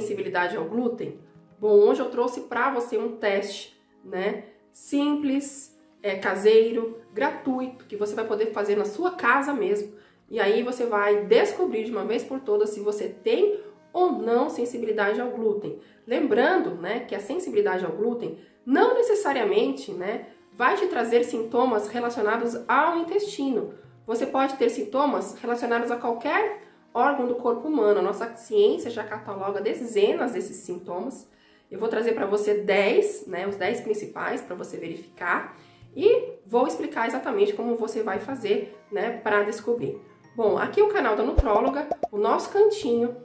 sensibilidade ao glúten? Bom, hoje eu trouxe para você um teste, né? Simples, caseiro, gratuito, que você vai poder fazer na sua casa mesmo. E aí você vai descobrir de uma vez por todas se você tem ou não sensibilidade ao glúten. Lembrando, né, que a sensibilidade ao glúten não necessariamente, né, vai te trazer sintomas relacionados ao intestino. Você pode ter sintomas relacionados a qualquer órgão do corpo humano. A nossa ciência já cataloga dezenas desses sintomas. Eu vou trazer para você 10, né, os 10 principais para você verificar e vou explicar exatamente como você vai fazer, né, para descobrir. Bom, aqui é o canal da Nutróloga, o nosso cantinho,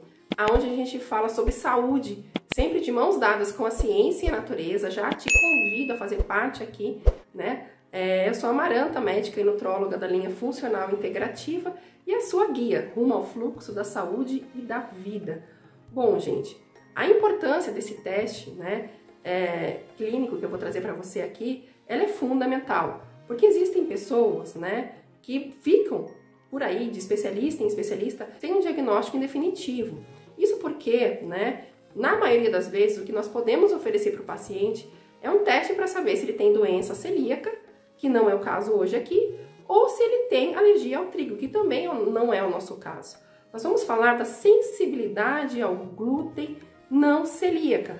onde a gente fala sobre saúde, sempre de mãos dadas com a ciência e a natureza. Já te convido a fazer parte aqui, né? Eu sou a Amaranta, médica e nutróloga da linha funcional integrativa e a sua guia rumo ao fluxo da saúde e da vida. Bom, gente, a importância desse teste, né, clínico que eu vou trazer para você aqui, ela é fundamental, porque existem pessoas, né, que ficam por aí de especialista em especialista sem um diagnóstico definitivo. Isso porque, né, na maioria das vezes, o que nós podemos oferecer para o paciente é um teste para saber se ele tem doença celíaca, que não é o caso hoje aqui, ou se ele tem alergia ao trigo, que também não é o nosso caso. Nós vamos falar da sensibilidade ao glúten não celíaca,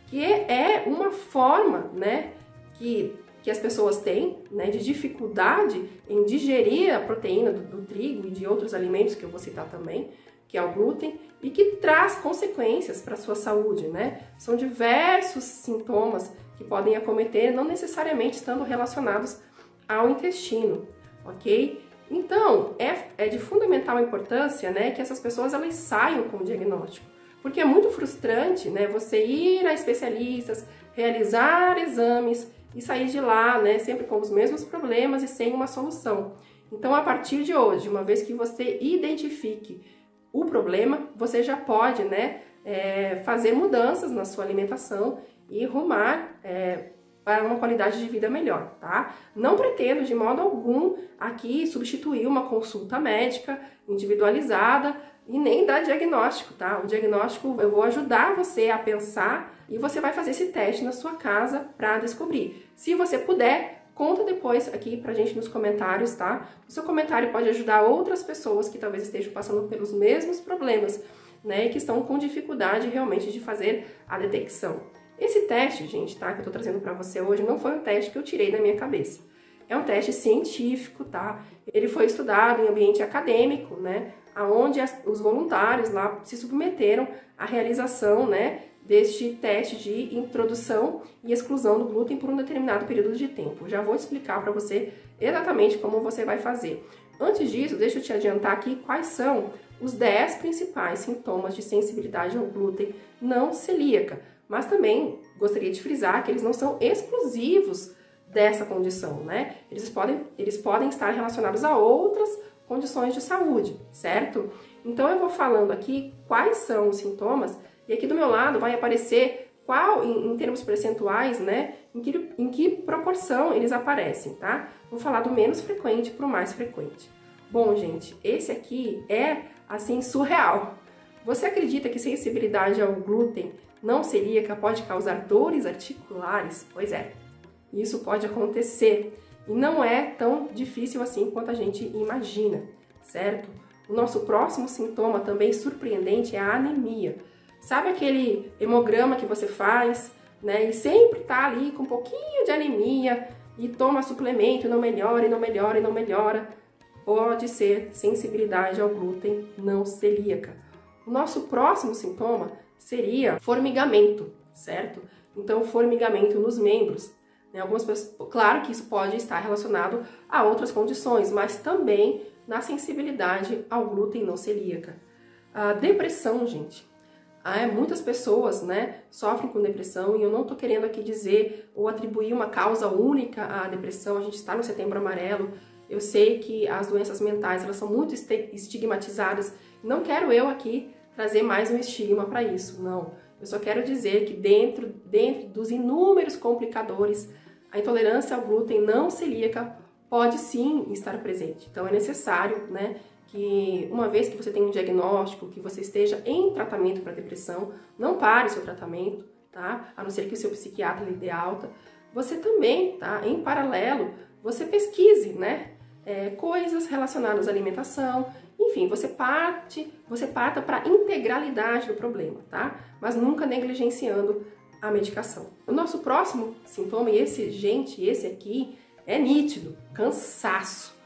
que é uma forma, né, que as pessoas têm, né, de dificuldade em digerir a proteína do trigo e de outros alimentos que eu vou citar também, que é o glúten, e que traz consequências para a sua saúde, né? São diversos sintomas que podem acometer, não necessariamente estando relacionados ao intestino, ok? Então, é de fundamental importância, né, que essas pessoas elas saiam com o diagnóstico, porque é muito frustrante, né, você ir a especialistas, realizar exames e sair de lá, né, sempre com os mesmos problemas e sem uma solução. Então, a partir de hoje, uma vez que você identifique o problema, você já pode, né, fazer mudanças na sua alimentação e rumar para uma qualidade de vida melhor, tá? Não pretendo de modo algum aqui substituir uma consulta médica individualizada e nem dar diagnóstico, tá? O diagnóstico eu vou ajudar você a pensar e você vai fazer esse teste na sua casa para descobrir. Se você puder, conta depois aqui pra gente nos comentários, tá? O seu comentário pode ajudar outras pessoas que talvez estejam passando pelos mesmos problemas, né? E que estão com dificuldade realmente de fazer a detecção. Esse teste, gente, tá? Que eu tô trazendo pra você hoje, não foi um teste que eu tirei da minha cabeça. É um teste científico, tá? Ele foi estudado em ambiente acadêmico, né? Onde os voluntários lá se submeteram à realização, né, deste teste de introdução e exclusão do glúten por um determinado período de tempo. Já vou explicar para você exatamente como você vai fazer. Antes disso, deixa eu te adiantar aqui quais são os 10 principais sintomas de sensibilidade ao glúten não celíaca. Mas também gostaria de frisar que eles não são exclusivos dessa condição, né? Eles podem estar relacionados a outras condições de saúde, certo? Então eu vou falando aqui quais são os sintomas e aqui do meu lado vai aparecer qual, em termos percentuais, né, em que proporção eles aparecem, tá? Vou falar do menos frequente para o mais frequente. Bom, gente, esse aqui é, assim, surreal. Você acredita que sensibilidade ao glúten não celíaca pode causar dores articulares? Pois é, isso pode acontecer. E não é tão difícil assim quanto a gente imagina, certo? O nosso próximo sintoma também surpreendente é a anemia. Sabe aquele hemograma que você faz, né? E sempre tá ali com um pouquinho de anemia e toma suplemento e não melhora, e não melhora, e não melhora. Pode ser sensibilidade ao glúten não celíaca. O nosso próximo sintoma seria formigamento, certo? Então, formigamento nos membros. Algumas pessoas, claro que isso pode estar relacionado a outras condições, mas também na sensibilidade ao glúten não celíaca. A depressão, gente. Muitas pessoas, né, sofrem com depressão e eu não estou querendo aqui dizer ou atribuir uma causa única à depressão. A gente está no Setembro Amarelo. Eu sei que as doenças mentais elas são muito estigmatizadas. Não quero eu aqui trazer mais um estigma para isso, não. Eu só quero dizer que dentro dos inúmeros complicadores, a intolerância ao glúten não celíaca pode sim estar presente. Então é necessário, né, que uma vez que você tem um diagnóstico, que você esteja em tratamento para depressão, não pare o seu tratamento, tá? A não ser que o seu psiquiatra lhe dê alta. Você também, tá? Em paralelo, você pesquise, né? Coisas relacionadas à alimentação, enfim, você parta para a integralidade do problema, tá? Mas nunca negligenciando a medicação. O nosso próximo sintoma, e esse aqui é nítido, cansaço.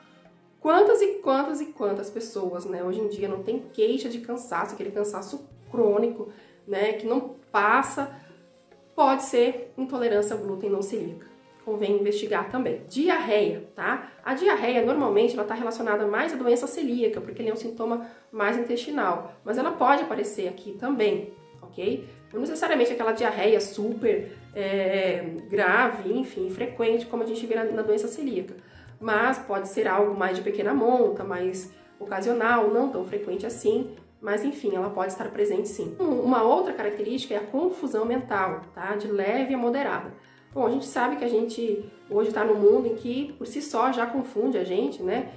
Quantas pessoas, né, hoje em dia não tem queixa de cansaço, aquele cansaço crônico, né, que não passa, pode ser intolerância ao glúten não celíaca. Convém investigar também. Diarreia, tá? A diarreia, normalmente, ela está relacionada mais à doença celíaca, porque ele é um sintoma mais intestinal, mas ela pode aparecer aqui também, ok? Não necessariamente aquela diarreia super grave, enfim, frequente, como a gente vê na doença celíaca, mas pode ser algo mais de pequena monta, mais ocasional, não tão frequente assim, mas enfim, ela pode estar presente sim. Uma outra característica é a confusão mental, tá? De leve a moderada. Bom, a gente sabe que a gente hoje está num mundo em que por si só já confunde a gente, né?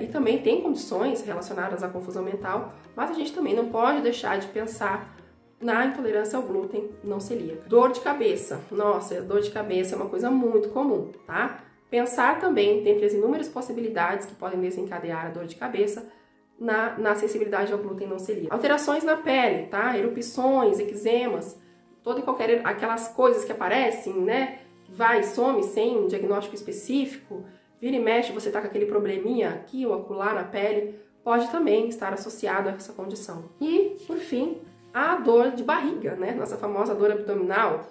E também tem condições relacionadas à confusão mental, mas a gente também não pode deixar de pensar na intolerância ao glúten não celíaca. Dor de cabeça. Nossa, dor de cabeça é uma coisa muito comum, tá? Pensar também, dentre as inúmeras possibilidades que podem desencadear a dor de cabeça, na sensibilidade ao glúten não celíaco. Alterações na pele, tá? Erupções, eczemas, toda e qualquer aquelas coisas que aparecem, né? Vai, some sem um diagnóstico específico, vira e mexe, você tá com aquele probleminha aqui ou acolá na pele, pode também estar associado a essa condição. E, por fim, a dor de barriga, né? Nossa famosa dor abdominal,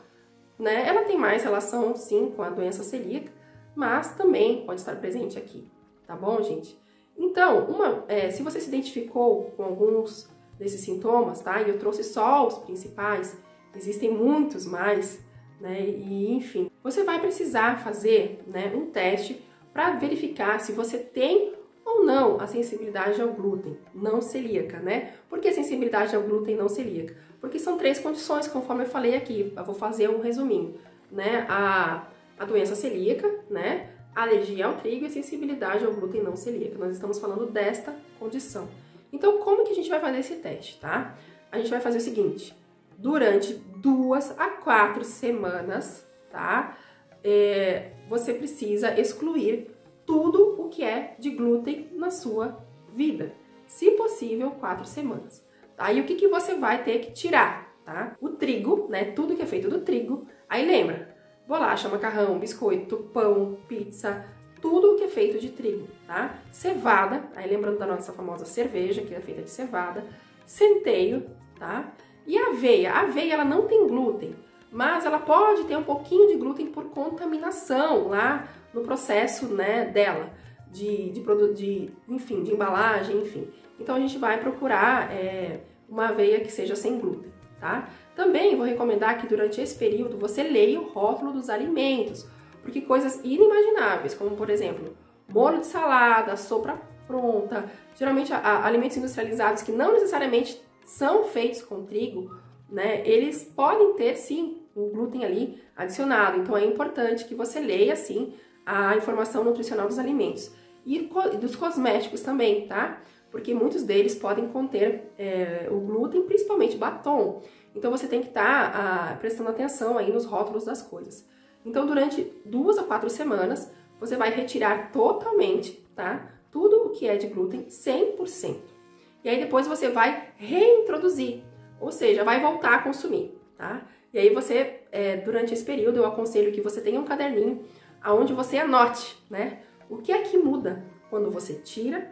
né? Ela tem mais relação, sim, com a doença celíaca, mas também pode estar presente aqui, tá bom, gente? Então, se você se identificou com alguns desses sintomas, tá? E eu trouxe só os principais, existem muitos mais, né? E, enfim, você vai precisar fazer, né, um teste para verificar se você tem ou não a sensibilidade ao glúten não celíaca, né? Por que sensibilidade ao glúten não celíaca? Porque são 3 condições, conforme eu falei aqui. Eu vou fazer um resuminho, né? A doença celíaca, né? A alergia ao trigo e a sensibilidade ao glúten não celíaca. Nós estamos falando desta condição. Então, como que a gente vai fazer esse teste, tá? A gente vai fazer o seguinte: durante 2 a 4 semanas, tá? Você precisa excluir tudo o que é de glúten na sua vida. Se possível, 4 semanas. Tá? E o que você vai ter que tirar, tá? O trigo, né? Tudo que é feito do trigo. Aí lembra, bolacha, macarrão, biscoito, pão, pizza, tudo que é feito de trigo, tá? Cevada, aí lembrando da nossa famosa cerveja, que é feita de cevada. Centeio, tá? E a aveia. A aveia, ela não tem glúten, mas ela pode ter um pouquinho de glúten por contaminação lá no processo, né, dela, de embalagem, enfim. Então a gente vai procurar uma aveia que seja sem glúten, tá? Também vou recomendar que durante esse período você leia o rótulo dos alimentos, porque coisas inimagináveis, como por exemplo, molho de salada, sopa pronta, geralmente alimentos industrializados que não necessariamente são feitos com trigo, né, eles podem ter sim o glúten ali adicionado. Então é importante que você leia sim a informação nutricional dos alimentos e dos cosméticos também, tá? Porque muitos deles podem conter o glúten, principalmente batom. Então você tem que estar prestando atenção aí nos rótulos das coisas. Então durante 2 a 4 semanas você vai retirar totalmente, tá? Tudo o que é de glúten, 100%. E aí depois você vai reintroduzir, ou seja, vai voltar a consumir, tá? E aí você, durante esse período, eu aconselho que você tenha um caderninho onde você anote, né? O que é que muda quando você tira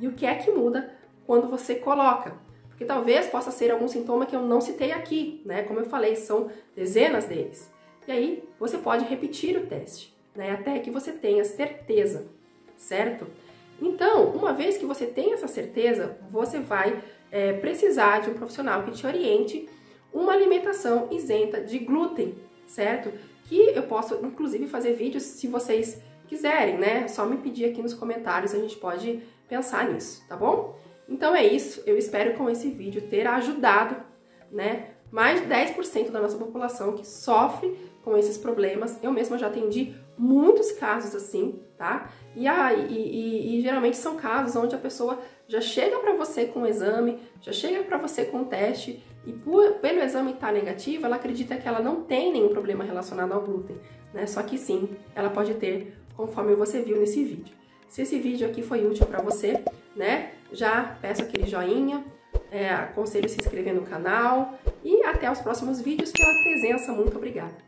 e o que é que muda quando você coloca. Porque talvez possa ser algum sintoma que eu não citei aqui, né? Como eu falei, são dezenas deles. E aí você pode repetir o teste, né? Até que você tenha certeza, certo? Então, uma vez que você tem essa certeza, você vai precisar de um profissional que te oriente uma alimentação isenta de glúten, certo? Que eu posso, inclusive, fazer vídeos se vocês quiserem, né? É só me pedir aqui nos comentários, a gente pode pensar nisso, tá bom? Então é isso, eu espero com esse vídeo ter ajudado, né? Mais de 10% da nossa população que sofre com esses problemas. Eu mesma já atendi muitos casos assim, tá? E geralmente são casos onde a pessoa já chega para você com o exame, já chega para você com o teste, e pelo exame estar negativo, ela acredita que ela não tem nenhum problema relacionado ao glúten, né? Só que sim, ela pode ter, conforme você viu nesse vídeo. Se esse vídeo aqui foi útil para você, né? Já peço aquele joinha, aconselho se inscrever no canal e até os próximos vídeos. Pela presença, muito obrigada!